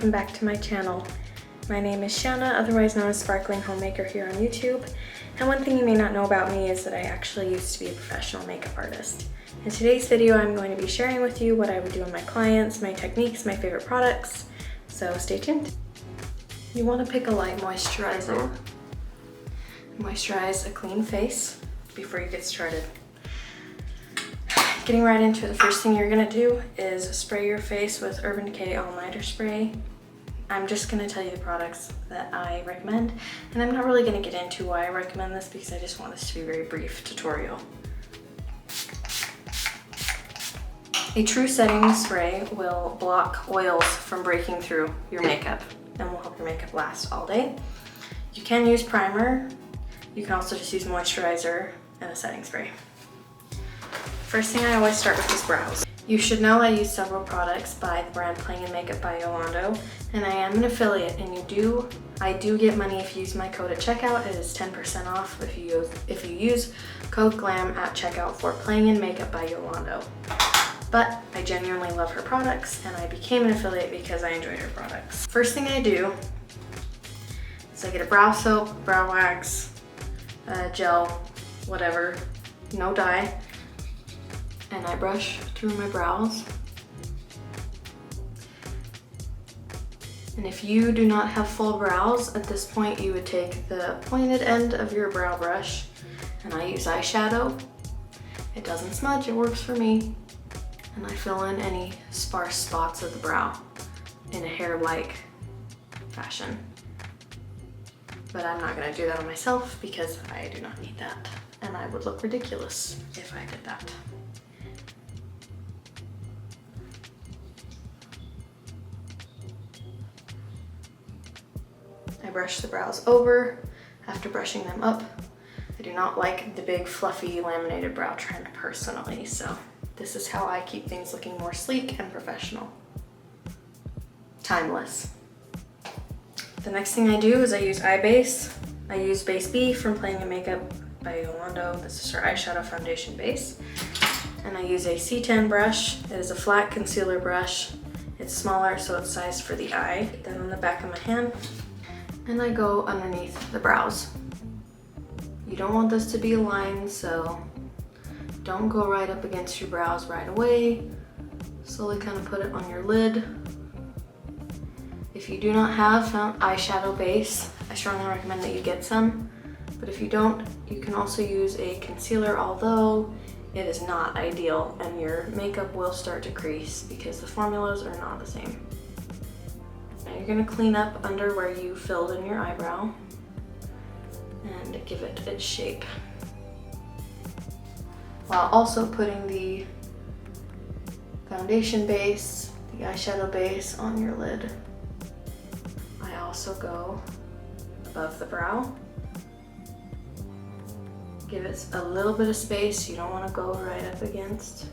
welcome back to my channel. My name is Shanna, otherwise known as Sparkling Homemaker here on YouTube. And one thing you may not know about me is that I actually used to be a professional makeup artist. In today's video, I'm going to be sharing with you what I would do on my clients, my techniques, my favorite products. So stay tuned. You want to pick a light moisturizer. Moisturize a clean face before you get started. Getting right into it, the first thing you're gonna do is spray your face with Urban Decay All Nighter Spray. I'm just gonna tell you the products that I recommend, and I'm not really gonna get into why I recommend this because I just want this to be a very brief tutorial. A true setting spray will block oils from breaking through your makeup and will help your makeup last all day. You can use primer. You can also just use moisturizer and a setting spray. First thing I always start with is brows. You should know I use several products by the brand Playing Makeup by Yolando, and I am an affiliate, and I do get money if you use my code at checkout. It is 10% off if you use code GLAM at checkout for Playing Makeup by Yolando. But I genuinely love her products, and I became an affiliate because I enjoyed her products. First thing I do is I get a brow soap, brow wax, gel, whatever, no dye. And I brush through my brows. And if you do not have full brows, at this point you would take the pointed end of your brow brush, and I use eyeshadow. It doesn't smudge, it works for me. And I fill in any sparse spots of the brow in a hair-like fashion. But I'm not gonna do that on myself because I do not need that. And I would look ridiculous if I did that. I brush the brows over after brushing them up. I do not like the big fluffy laminated brow trend personally, so this is how I keep things looking more sleek and professional. Timeless. The next thing I do is I use eye base. I use Base B from Playing Makeup by Yolando. This is her eyeshadow foundation base. And I use a C10 brush. It is a flat concealer brush. It's smaller, so it's sized for the eye. Then on the back of my hand, and I go underneath the brows. You don't want this to be a line, so don't go right up against your brows right away. Slowly kind of put it on your lid. If you do not have eyeshadow base, I strongly recommend that you get some. But if you don't, you can also use a concealer, although it is not ideal and your makeup will start to crease because the formulas are not the same. Now you're gonna clean up under where you filled in your eyebrow and give it its shape, while also putting the foundation base, the eyeshadow base on your lid. I also go above the brow. Give it a little bit of space. You don't want to go right up against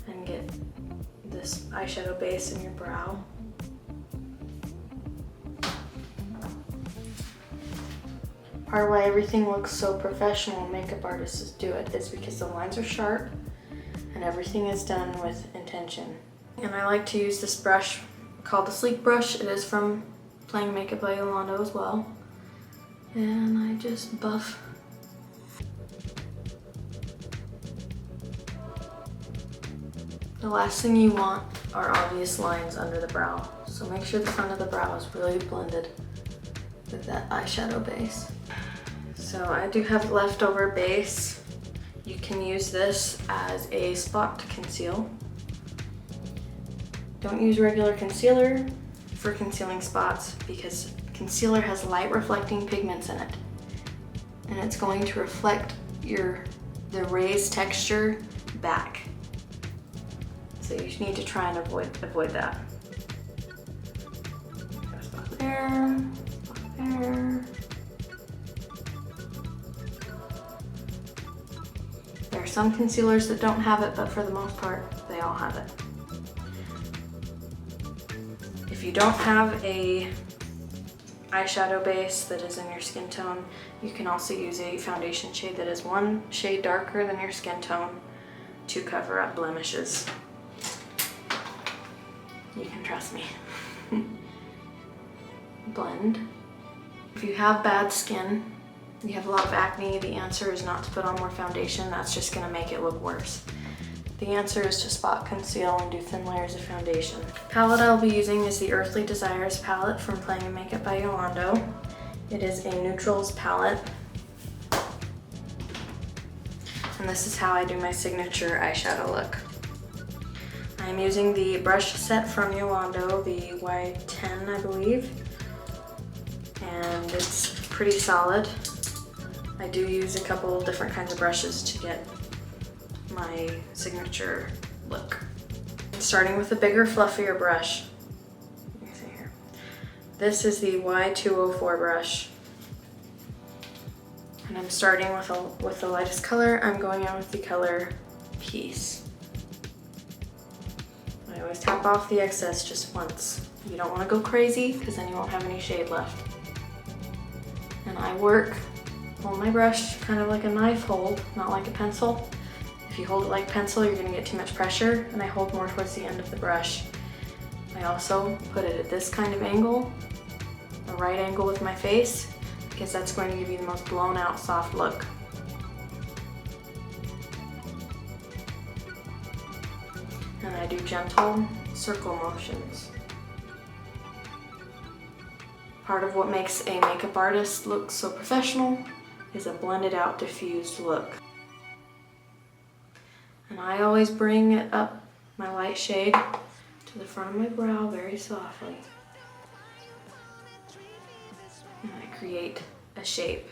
and get this eyeshadow base in your brow. Part of why everything looks so professional when makeup artists do it is because the lines are sharp and everything is done with intention. And I like to use this brush called the Sleek Brush. It is from Playing Makeup by Yolando as well. And I just buff. The last thing you want are obvious lines under the brow. So make sure the front of the brow is really blended with that eyeshadow base. So I do have leftover base. You can use this as a spot to conceal. Don't use regular concealer for concealing spots because concealer has light reflecting pigments in it. And it's going to reflect the raised texture back. So you need to try and avoid that. Spot there. There. There are some concealers that don't have it, but for the most part, they all have it. If you don't have a eyeshadow base that is in your skin tone, you can also use a foundation shade that is one shade darker than your skin tone to cover up blemishes. You can trust me. blend. If you have bad skin, you have a lot of acne, the answer is not to put on more foundation. That's just gonna make it look worse. The answer is to spot conceal and do thin layers of foundation. Palette I'll be using is the Earthly Desires palette from Playing in Makeup by Yolando. It is a neutrals palette. And this is how I do my signature eyeshadow look. I'm using the brush set from Yolando, the Y10 I believe, and it's pretty solid. I do use a couple different kinds of brushes to get my signature look. Starting with a bigger, fluffier brush. Let me see here. This is the Y204 brush. And I'm starting with the lightest color. I'm going in with the color Peace. I always tap off the excess just once. You don't want to go crazy because then you won't have any shade left. And I hold my brush kind of like a knife hold, not like a pencil. If you hold it like pencil, you're gonna get too much pressure, and I hold more towards the end of the brush. I also put it at this kind of angle, a right angle with my face, because that's going to give you the most blown out soft look. And I do gentle circle motions. Part of what makes a makeup artist look so professional is a blended out, diffused look. And I always bring it up, my light shade, to the front of my brow very softly. And I create a shape.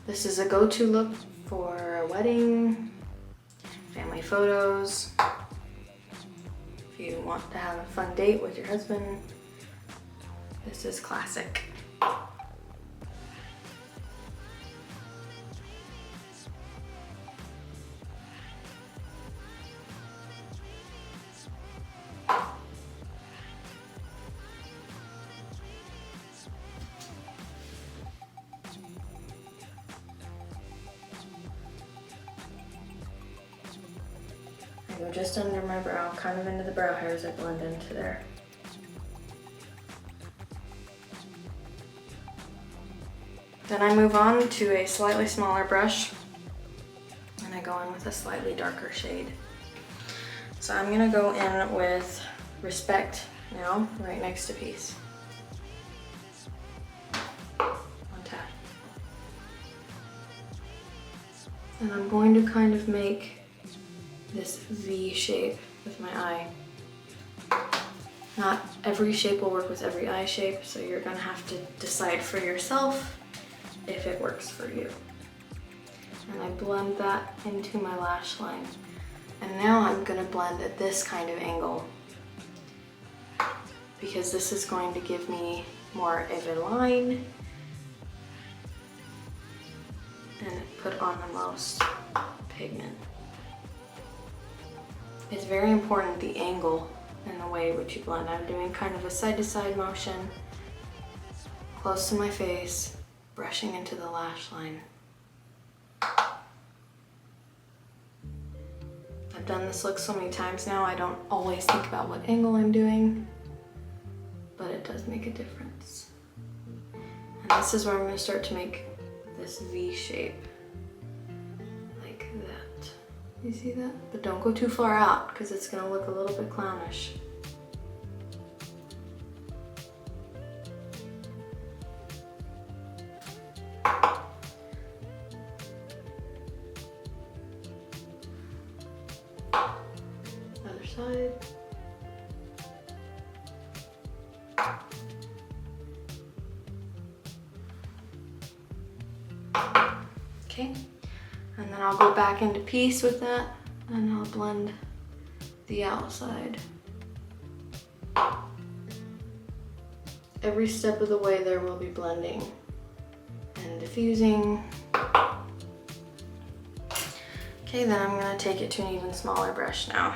This is a go-to look for a wedding, family photos. If you want to have a fun date with your husband, this is classic. I go just under my brow, kind of into the brow hairs. I blend into there. Then I move on to a slightly smaller brush and I go in with a slightly darker shade. So I'm gonna go in with Respect now, right next to Peace. One tap. And I'm going to kind of make this V shape with my eye. Not every shape will work with every eye shape, so you're gonna have to decide for yourself if it works for you. And I blend that into my lash line. And now I'm gonna blend at this kind of angle because this is going to give me more of a line and put on the most pigment. It's very important the angle and the way in which you blend. I'm doing kind of a side-to-side motion, close to my face, brushing into the lash line. I've done this look so many times now, I don't always think about what angle I'm doing, but it does make a difference. And this is where I'm going to start to make this V shape, like that. You see that? But don't go too far out because it's going to look a little bit clownish. Other side. Okay, and then I'll go back into Peace with that and I'll blend the outside. Every step of the way there will be blending and diffusing. Okay, then I'm going to take it to an even smaller brush now.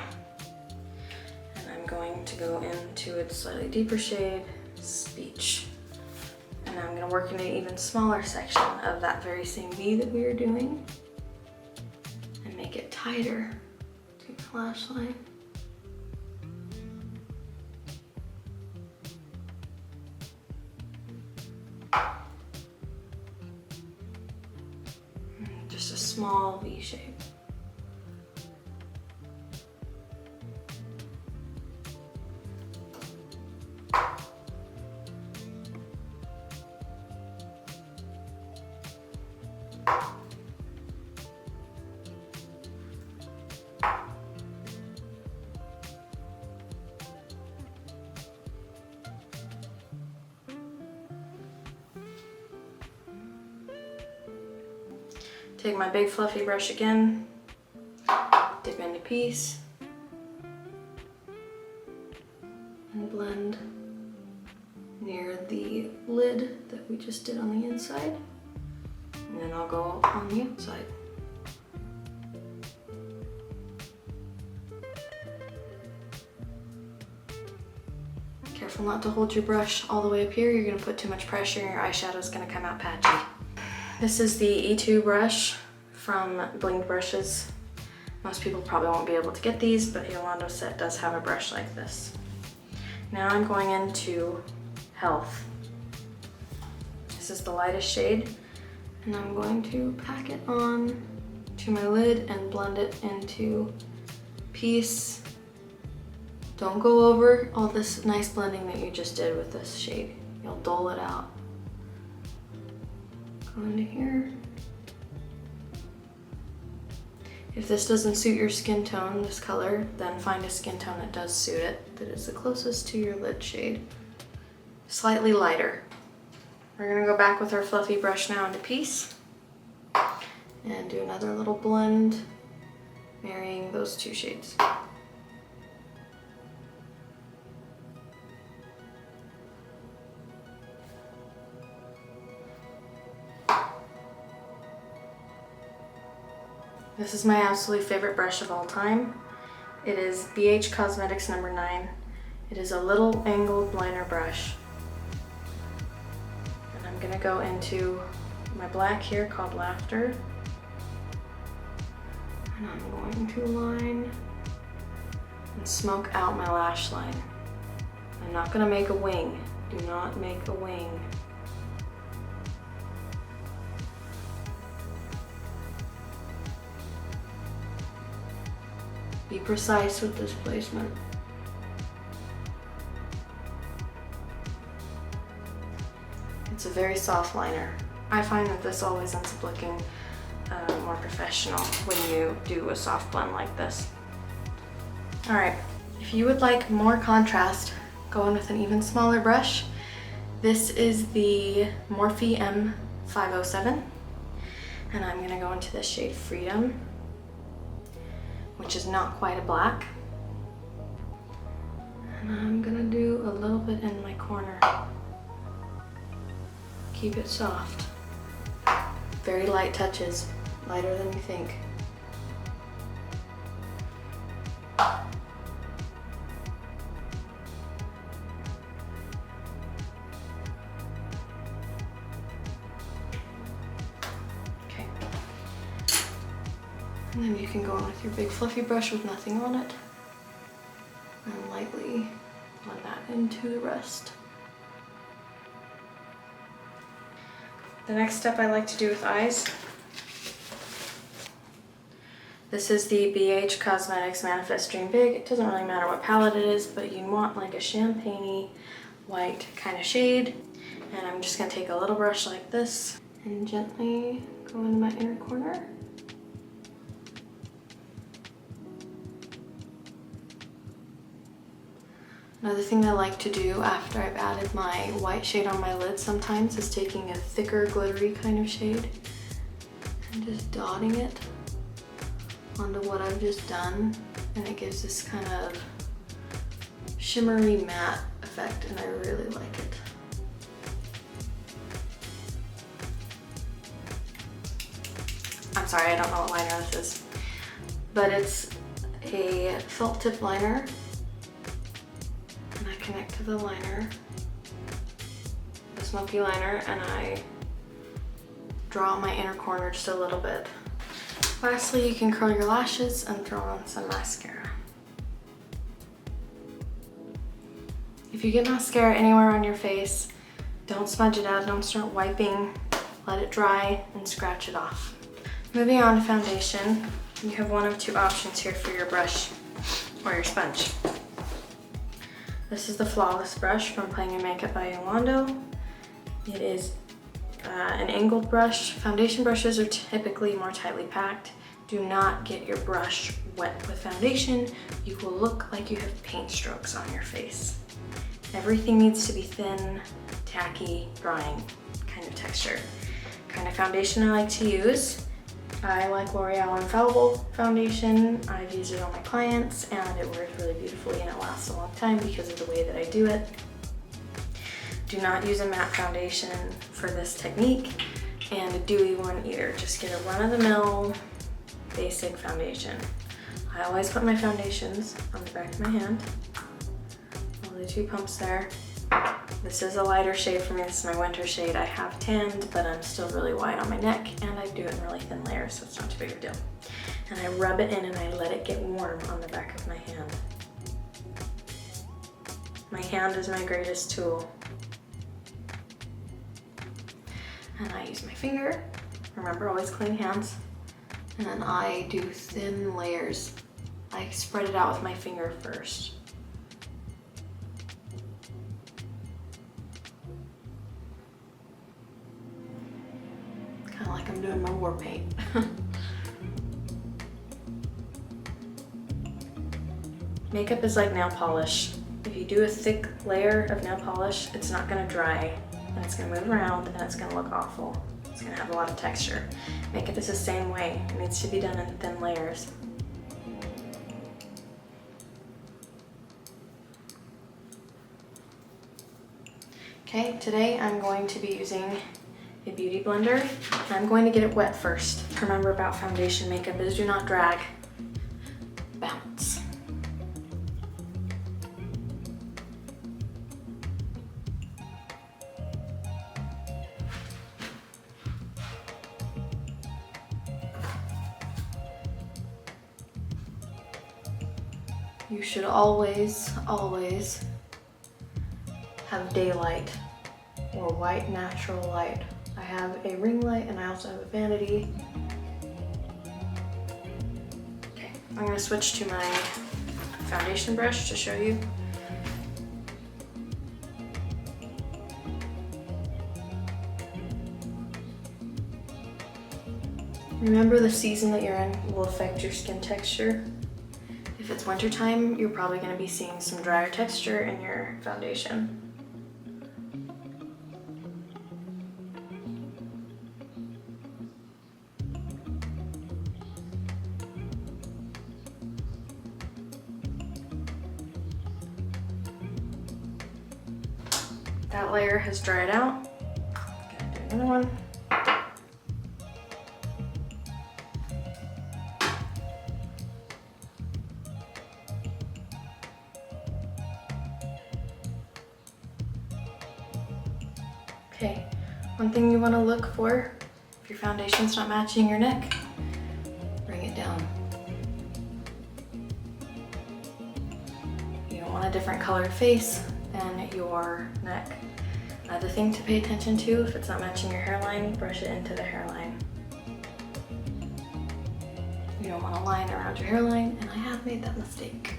And I'm going to go into its slightly deeper shade, Speech. And I'm going to work in an even smaller section of that very same V that we were doing and make it tighter to lash line. Just a small V shape. Take my big fluffy brush again, dip into piece, and blend near the lid that we just did on the inside. And then I'll go on the outside. Careful not to hold your brush all the way up here. You're gonna put too much pressure and your eyeshadow's gonna come out patchy. This is the E2 brush from Blinged Brushes. Most people probably won't be able to get these, but Yolando set does have a brush like this. Now I'm going into Health. This is the lightest shade, and I'm going to pack it on to my lid and blend it into piece. Don't go over all this nice blending that you just did with this shade. You'll dull it out. Go into here. If this doesn't suit your skin tone, this color, then find a skin tone that does suit it, that is the closest to your lid shade. Slightly lighter. We're gonna go back with our fluffy brush now into piece and do another little blend, marrying those two shades. This is my absolute favorite brush of all time. It is BH Cosmetics number 9. It is a little angled liner brush. And I'm gonna go into my black here called Laughter. And I'm going to line and smoke out my lash line. I'm not gonna make a wing. Do not make a wing. Be precise with this placement. It's a very soft liner. I find that this always ends up looking more professional when you do a soft blend like this. All right, if you would like more contrast, go in with an even smaller brush. This is the Morphe M507, and I'm gonna go into the shade Freedom, which is not quite a black. And I'm gonna do a little bit in my corner. Keep it soft. Very light touches, lighter than you think. Okay. And then you can go in with your big fluffy brush with nothing on it and lightly blend that into the rest. The next step I like to do with eyes. This is the BH Cosmetics Manifest Dream Big. It doesn't really matter what palette it is, but you want like a champagne-y white kind of shade. And I'm just gonna take a little brush like this and gently go in my inner corner. Another thing I like to do after I've added my white shade on my lid sometimes is taking a thicker glittery kind of shade and just dotting it onto what I've just done, and it gives this kind of shimmery matte effect, and I really like it. I'm sorry, I don't know what liner this is, but it's a felt tip liner. Connect to the liner, the smoky liner, and I draw my inner corner just a little bit. Lastly, you can curl your lashes and throw on some mascara. If you get mascara anywhere on your face, don't smudge it out, don't start wiping, let it dry and scratch it off. Moving on to foundation, you have one of two options here for your brush or your sponge. This is the Flawless brush from Playing in Makeup by Yolando. It is an angled brush. Foundation brushes are typically more tightly packed. Do not get your brush wet with foundation. You will look like you have paint strokes on your face. Everything needs to be thin, tacky, drying kind of texture. Kind of foundation I like to use. I like L'Oreal Infallible foundation. I've used it on my clients and it wears really beautifully and it lasts a long time because of the way that I do it. Do not use a matte foundation for this technique and a dewy one either. Just get a run-of-the-mill basic foundation. I always put my foundations on the back of my hand. Only 2 pumps there. This is a lighter shade for me. This is my winter shade. I have tanned, but I'm still really white on my neck and I do it in really thin layers, so it's not too big of a deal. And I rub it in and I let it get warm on the back of my hand. My hand is my greatest tool. And I use my finger. Remember, always clean hands. And then I do thin layers. I spread it out with my finger first. Kind of like I'm doing my war paint. Makeup is like nail polish. If you do a thick layer of nail polish, it's not gonna dry. And it's gonna move around and it's gonna look awful. It's gonna have a lot of texture. Makeup is the same way. It needs to be done in thin layers. Okay, today I'm going to be using a beauty blender. I'm going to get it wet first. Remember about foundation makeup is do not drag, bounce. You should always, always have daylight or white natural light. I have a ring light and I also have a vanity. Okay, I'm gonna switch to my foundation brush to show you. Remember, the season that you're in will affect your skin texture. If it's wintertime, you're probably going to be seeing some drier texture in your foundation. That layer has dried out. Gonna do another one. Okay, one thing you want to look for, if your foundation's not matching your neck, bring it down. You don't want a different colored face than your neck. Another thing to pay attention to, if it's not matching your hairline, brush it into the hairline. You don't want a line around your hairline, and I have made that mistake.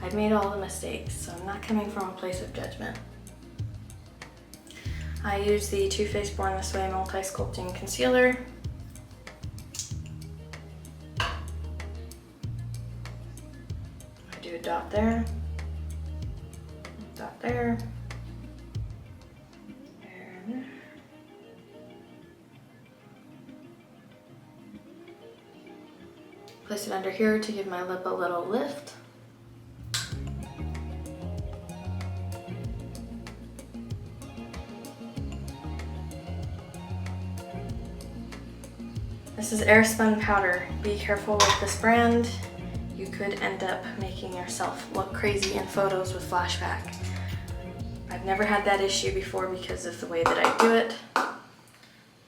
I've made all the mistakes, so I'm not coming from a place of judgment. I use the Too Faced Born This Way Multi-Sculpting Concealer. I do a dot there, dot there, and place it under here to give my lip a little lift. This is Airspun powder. Be careful with this brand. You could end up making yourself look crazy in photos with flashback. I've never had that issue before because of the way that I do it,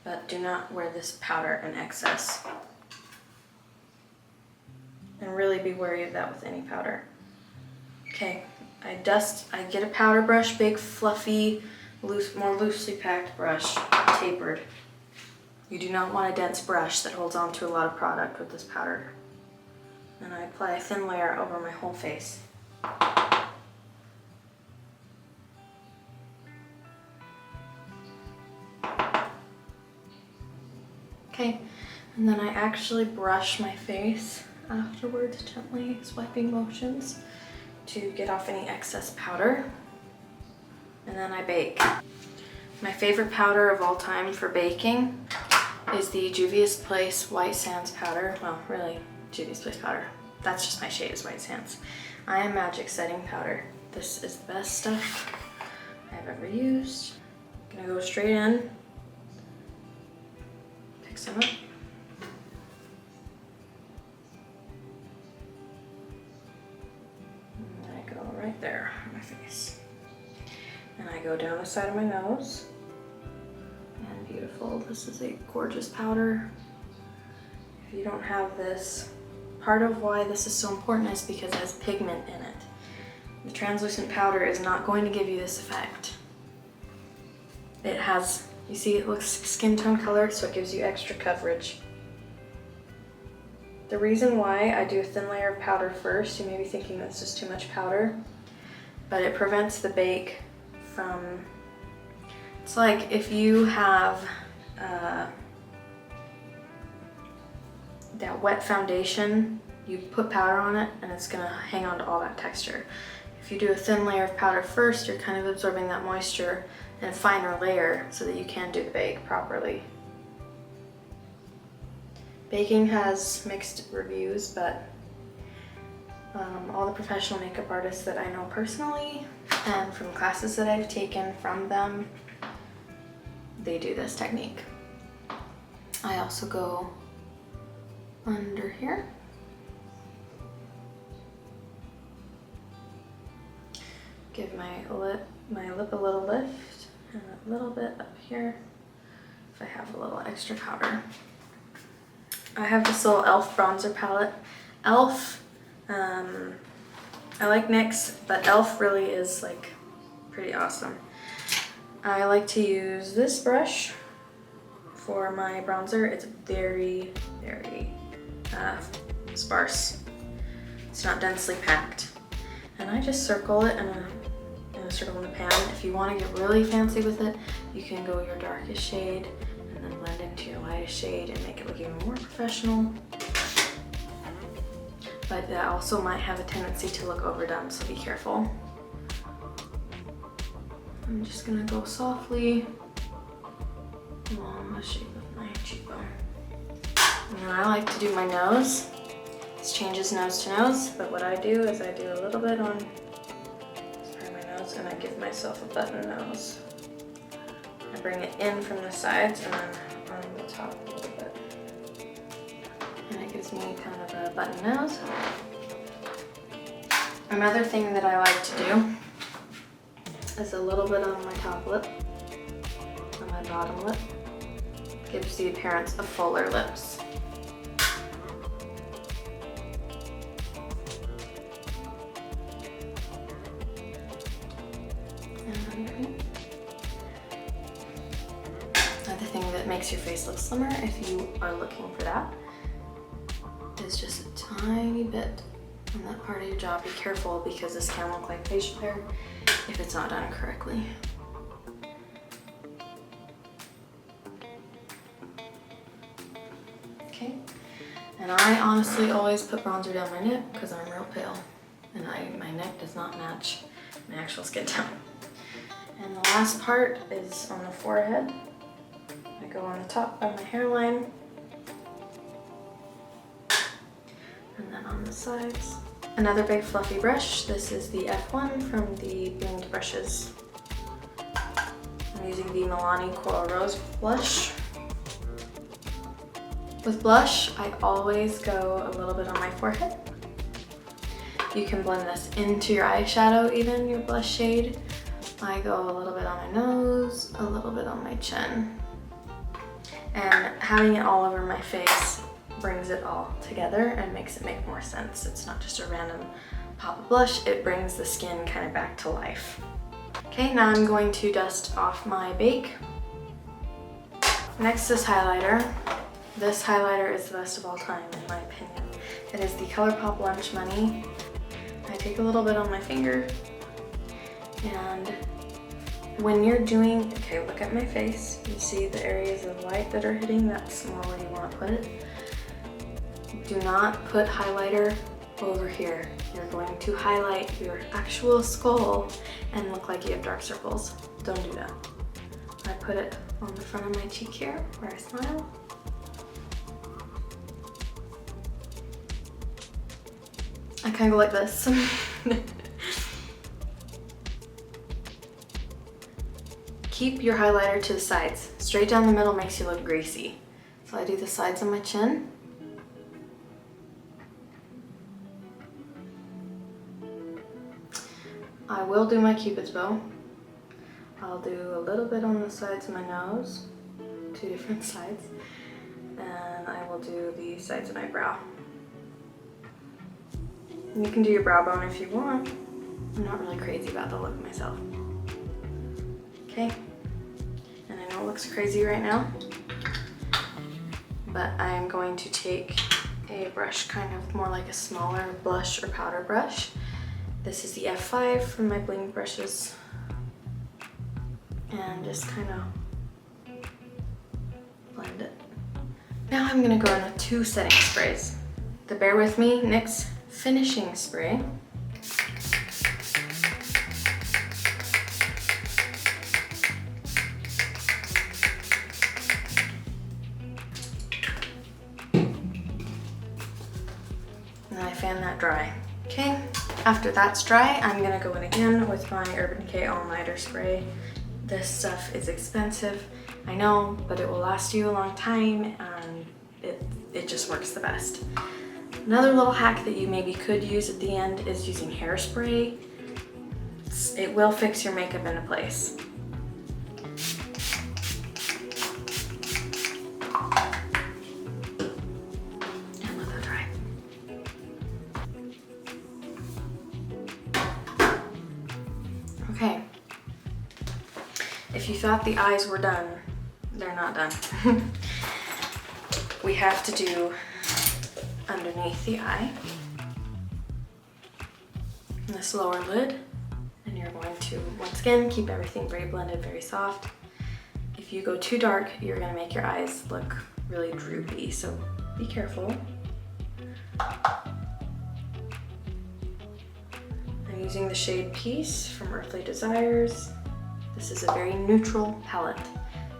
but do not wear this powder in excess. and really be wary of that with any powder. Okay, I get a powder brush, big, fluffy, more loosely packed brush, tapered. You do not want a dense brush that holds on to a lot of product with this powder. And I apply a thin layer over my whole face. Okay, and then I actually brush my face afterwards, gently swiping motions to get off any excess powder. And then I bake. My favorite powder of all time for baking is the Juvia's Place White Sands powder. Well, really, Juvia's Place powder. That's just my shade, is White Sands. I Am Magic setting powder. This is the best stuff I've ever used. I'm gonna go straight in, pick some up. And I go right there on my face. And I go down the side of my nose. And beautiful, this is a gorgeous powder. If you don't have this, part of why this is so important is because it has pigment in it. The translucent powder is not going to give you this effect. It has, you see it looks skin tone colored, so it gives you extra coverage. The reason why I do a thin layer of powder first, you may be thinking that's just too much powder, but it prevents the bake from, it's like if you have that wet foundation, you put powder on it and it's gonna hang on to all that texture. If you do a thin layer of powder first, you're kind of absorbing that moisture in a finer layer so that you can do the bake properly. Baking has mixed reviews, but all the professional makeup artists that I know personally and from classes that I've taken from them, they do this technique. I also go under here. Give my lip a little lift and a little bit up here if I have a little extra powder. I have this little e.l.f. bronzer palette. e.l.f. I like NYX, but e.l.f. really is like pretty awesome. I like to use this brush for my bronzer. It's very, very sparse. It's not densely packed. And I just circle it in a circle in the pan. If you want to get really fancy with it, you can go your darkest shade and then blend into your lightest shade and make it look even more professional. But that also might have a tendency to look overdone, so be careful. I'm just gonna go softly along the shape of my cheekbone. And then I like to do my nose. This changes nose to nose, but what I do is I do a little bit on this part of my nose and I give myself a button nose. I bring it in from the sides and then on the top a little bit. And it gives me kind of a button nose. Another thing that I like to do is a little bit on my top lip, on my bottom lip. Gives the appearance of fuller lips. Another thing that makes your face look slimmer, if you are looking for that, is just a tiny bit on that part of your jaw. Be careful because this can look like facial hair if it's not done correctly. Okay, and I honestly always put bronzer down my neck because I'm real pale and my neck does not match my actual skin tone. And the last part is on the forehead. I go on the top of my hairline and then on the sides. Another big fluffy brush. This is the F1 from the Beamed Brushes. I'm using the Milani Coral Rose blush. With blush, I always go a little bit on my forehead. You can blend this into your eyeshadow even, your blush shade. I go a little bit on my nose, a little bit on my chin. And having it all over my face brings it all together and makes it make more sense. It's not just a random pop of blush, it brings the skin kind of back to life. Okay, now I'm going to dust off my bake. Next is highlighter. This highlighter is the best of all time in my opinion. It is the ColourPop Lunch Money. I take a little bit on my finger, and when you're doing, okay, look at my face. You see the areas of light that are hitting, that's more where you want to put it. Do not put highlighter over here. You're going to highlight your actual skull and look like you have dark circles. Don't do that. I put it on the front of my cheek here where I smile. I kind of go like this. Keep your highlighter to the sides. Straight down the middle makes you look greasy. So I do the sides of my chin. I will do my Cupid's bow. I'll do a little bit on the sides of my nose, 2 different sides, and I will do the sides of my brow. You can do your brow bone if you want. I'm not really crazy about the look myself. Okay, and I know it looks crazy right now, but I am going to take a brush, kind of more like a smaller blush or powder brush. This is the F5 from my bling brushes, and just kind of blend it. Now I'm gonna go in with 2 setting sprays. The Bear With Me NYX Finishing Spray. And I fan that dry. Okay, after that's dry, I'm gonna go in again with my Urban Decay All Nighter Spray. This stuff is expensive, I know, but it will last you a long time, and it just works the best. Another little hack that you maybe could use at the end is using hairspray. It will fix your makeup into place. And let that dry. Okay. If you thought the eyes were done, they're not done. We have to do underneath the eye, this lower lid, and you're going to, once again, keep everything very blended, very soft. If you go too dark, you're gonna make your eyes look really droopy, so be careful. I'm using the shade Peace from Earthly Desires. This is a very neutral palette.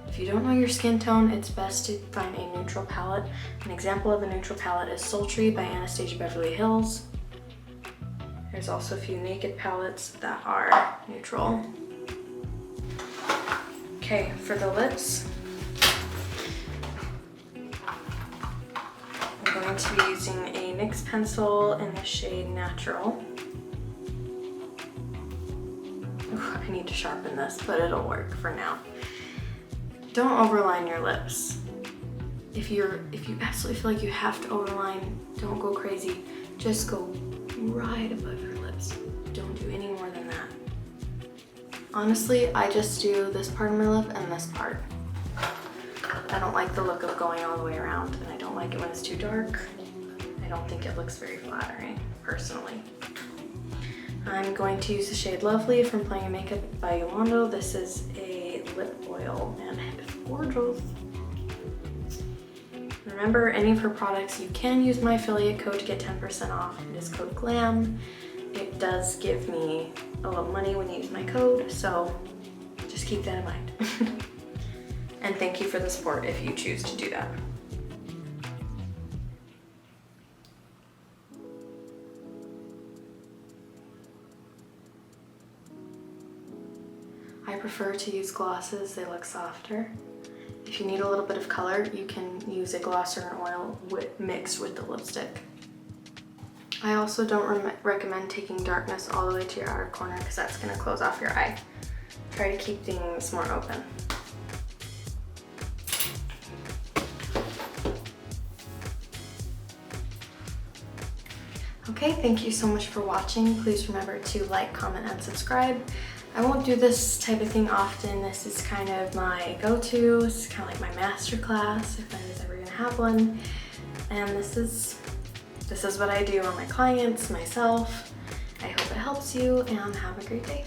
If you don't know your skin tone, it's best to find a neutral palette. An example of a neutral palette is Sultry by Anastasia Beverly Hills. There's also a few Naked palettes that are neutral. Okay, for the lips, I'm going to be using a NYX pencil in the shade Natural. Ooh, I need to sharpen this, but it'll work for now. Don't overline your lips. If you absolutely feel like you have to overline, don't go crazy. Just go right above your lips. Don't do any more than that. Honestly, I just do this part of my lip and this part. I don't like the look of going all the way around, and I don't like it when it's too dark. I don't think it looks very flattering, personally. I'm going to use the shade Lovely from Playing in Makeup by Yolando. This is a lip oil, and it's gorgeous. Remember, any of her products, you can use my affiliate code to get 10% off. It is code GLAM. It does give me a little money when you use my code, so just keep that in mind. And thank you for the support if you choose to do that. I prefer to use glosses, they look softer. If you need a little bit of color, you can use a gloss or an oil mixed with the lipstick. I also don't recommend taking darkness all the way to your outer corner because that's going to close off your eye. Try to keep things more open. Okay, thank you so much for watching. Please remember to like, comment, and subscribe. I won't do this type of thing often. This is kind of my go-to. It's kind of like my master class if I was ever gonna have one. And this is what I do on my clients, myself. I hope it helps you, and have a great day.